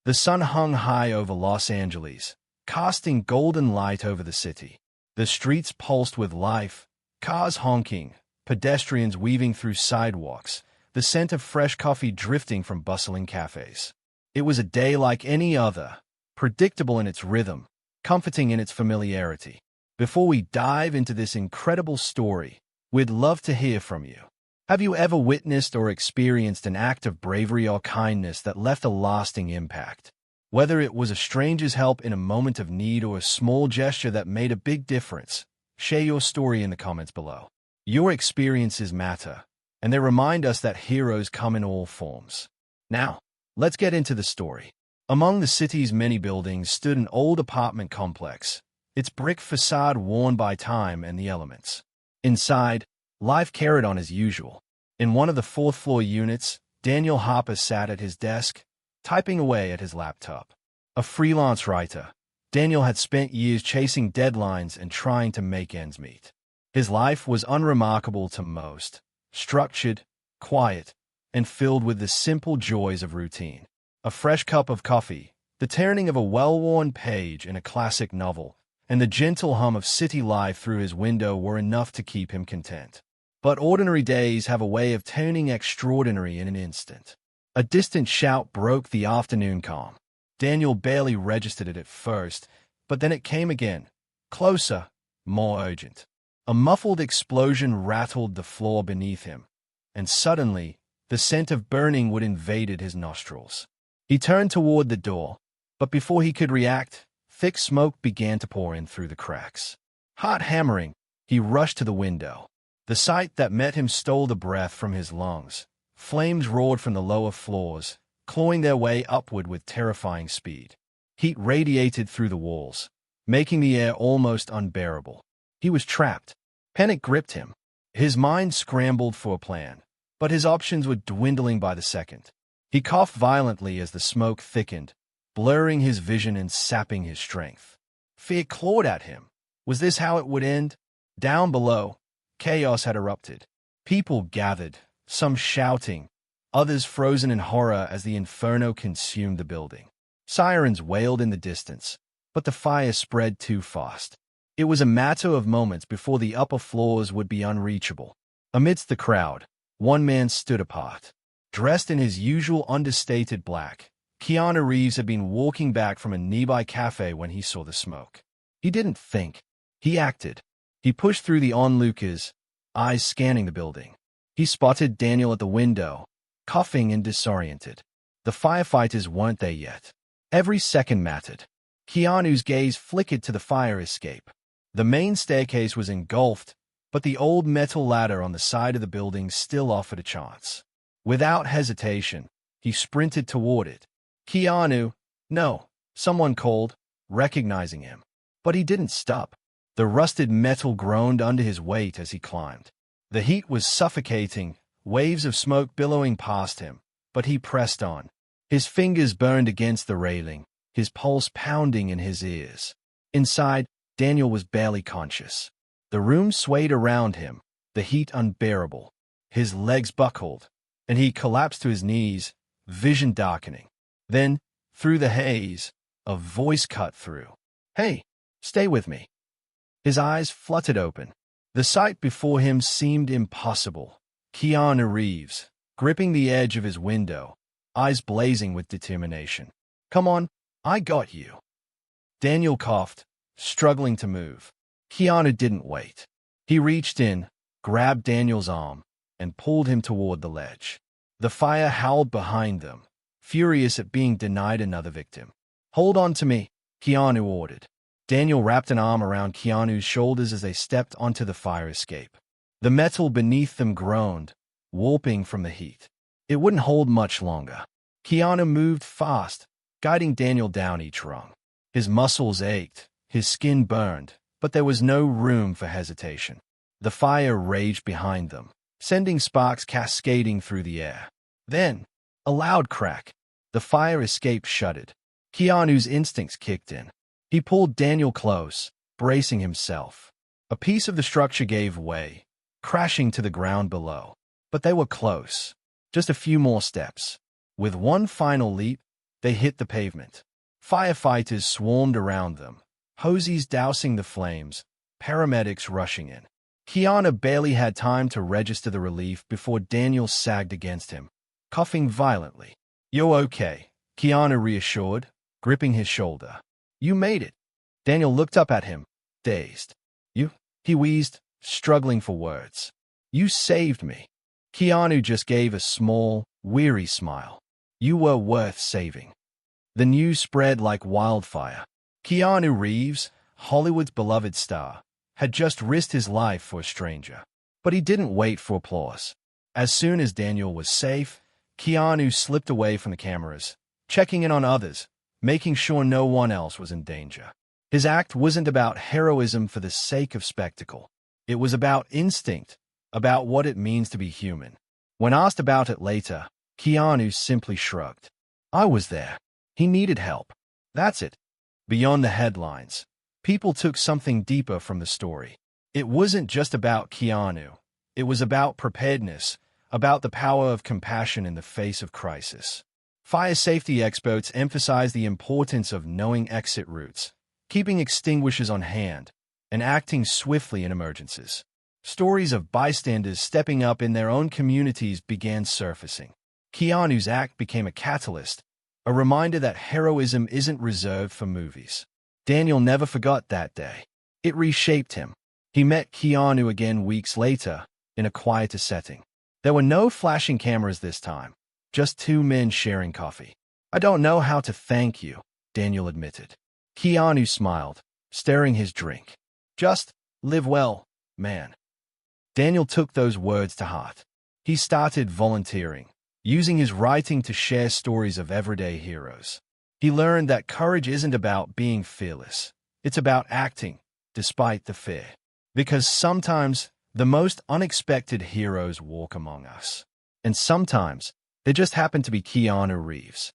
The sun hung high over Los Angeles, casting golden light over the city. The streets pulsed with life, cars honking, pedestrians weaving through sidewalks, the scent of fresh coffee drifting from bustling cafes. It was a day like any other, predictable in its rhythm, comforting in its familiarity. Before we dive into this incredible story, we'd love to hear from you. Have you ever witnessed or experienced an act of bravery or kindness that left a lasting impact? Whether it was a stranger's help in a moment of need or a small gesture that made a big difference, share your story in the comments below. Your experiences matter, and they remind us that heroes come in all forms. Now, let's get into the story. Among the city's many buildings stood an old apartment complex, its brick facade worn by time and the elements. Inside, life carried on as usual. In one of the fourth-floor units, Daniel Harper sat at his desk, typing away at his laptop. A freelance writer, Daniel had spent years chasing deadlines and trying to make ends meet. His life was unremarkable to most, structured, quiet, and filled with the simple joys of routine. A fresh cup of coffee, the turning of a well-worn page in a classic novel, and the gentle hum of city life through his window were enough to keep him content. But ordinary days have a way of turning extraordinary in an instant. A distant shout broke the afternoon calm. Daniel barely registered it at first, but then it came again, closer, more urgent. A muffled explosion rattled the floor beneath him, and suddenly, the scent of burning wood invaded his nostrils. He turned toward the door, but before he could react, thick smoke began to pour in through the cracks. Heart hammering, he rushed to the window. The sight that met him stole the breath from his lungs. Flames roared from the lower floors, clawing their way upward with terrifying speed. Heat radiated through the walls, making the air almost unbearable. He was trapped. Panic gripped him. His mind scrambled for a plan, but his options were dwindling by the second. He coughed violently as the smoke thickened, blurring his vision and sapping his strength. Fear clawed at him. Was this how it would end? Down below, chaos had erupted. People gathered, some shouting, others frozen in horror as the inferno consumed the building. Sirens wailed in the distance, but the fire spread too fast. It was a matter of moments before the upper floors would be unreachable. Amidst the crowd, one man stood apart. Dressed in his usual understated black, Keanu Reeves had been walking back from a nearby cafe when he saw the smoke. He didn't think. He acted. He pushed through the onlookers, eyes scanning the building. He spotted Daniel at the window, coughing and disoriented. The firefighters weren't there yet. Every second mattered. Keanu's gaze flickered to the fire escape. The main staircase was engulfed, but the old metal ladder on the side of the building still offered a chance. Without hesitation, he sprinted toward it. "Keanu, no," someone called, recognizing him. But he didn't stop. The rusted metal groaned under his weight as he climbed. The heat was suffocating, waves of smoke billowing past him, but he pressed on. His fingers burned against the railing, his pulse pounding in his ears. Inside, Daniel was barely conscious. The room swayed around him, the heat unbearable. His legs buckled, and he collapsed to his knees, vision darkening. Then, through the haze, a voice cut through. "Hey, stay with me." His eyes fluttered open. The sight before him seemed impossible. Keanu Reeves, gripping the edge of his window, eyes blazing with determination. "Come on, I got you." Daniel coughed, struggling to move. Keanu didn't wait. He reached in, grabbed Daniel's arm, and pulled him toward the ledge. The fire howled behind them, furious at being denied another victim. "Hold on to me," Keanu ordered. Daniel wrapped an arm around Keanu's shoulders as they stepped onto the fire escape. The metal beneath them groaned, warping from the heat. It wouldn't hold much longer. Keanu moved fast, guiding Daniel down each rung. His muscles ached, his skin burned, but there was no room for hesitation. The fire raged behind them, sending sparks cascading through the air. Then, a loud crack. The fire escape shuddered. Keanu's instincts kicked in. He pulled Daniel close, bracing himself. A piece of the structure gave way, crashing to the ground below. But they were close. Just a few more steps. With one final leap, they hit the pavement. Firefighters swarmed around them, hoses dousing the flames, paramedics rushing in. Keanu barely had time to register the relief before Daniel sagged against him, coughing violently. "You're okay," Keanu reassured, gripping his shoulder. "You made it." Daniel looked up at him, dazed. "You?" he wheezed, struggling for words. "You saved me." Keanu just gave a small, weary smile. "You were worth saving." The news spread like wildfire. Keanu Reeves, Hollywood's beloved star, had just risked his life for a stranger. But he didn't wait for applause. As soon as Daniel was safe, Keanu slipped away from the cameras, checking in on others, making sure no one else was in danger. His act wasn't about heroism for the sake of spectacle. It was about instinct, about what it means to be human. When asked about it later, Keanu simply shrugged. "I was there. He needed help. That's it." Beyond the headlines, people took something deeper from the story. It wasn't just about Keanu. It was about preparedness, about the power of compassion in the face of crisis. Fire safety experts emphasize the importance of knowing exit routes, keeping extinguishers on hand, and acting swiftly in emergencies. Stories of bystanders stepping up in their own communities began surfacing. Keanu's act became a catalyst, a reminder that heroism isn't reserved for movies. Daniel never forgot that day. It reshaped him. He met Keanu again weeks later, in a quieter setting. There were no flashing cameras this time, just two men sharing coffee. "I don't know how to thank you," Daniel admitted. Keanu smiled, stirring his drink. "Just live well, man." Daniel took those words to heart. He started volunteering, using his writing to share stories of everyday heroes. He learned that courage isn't about being fearless. It's about acting, despite the fear. Because sometimes, the most unexpected heroes walk among us. And sometimes, they just happen to be Keanu Reeves.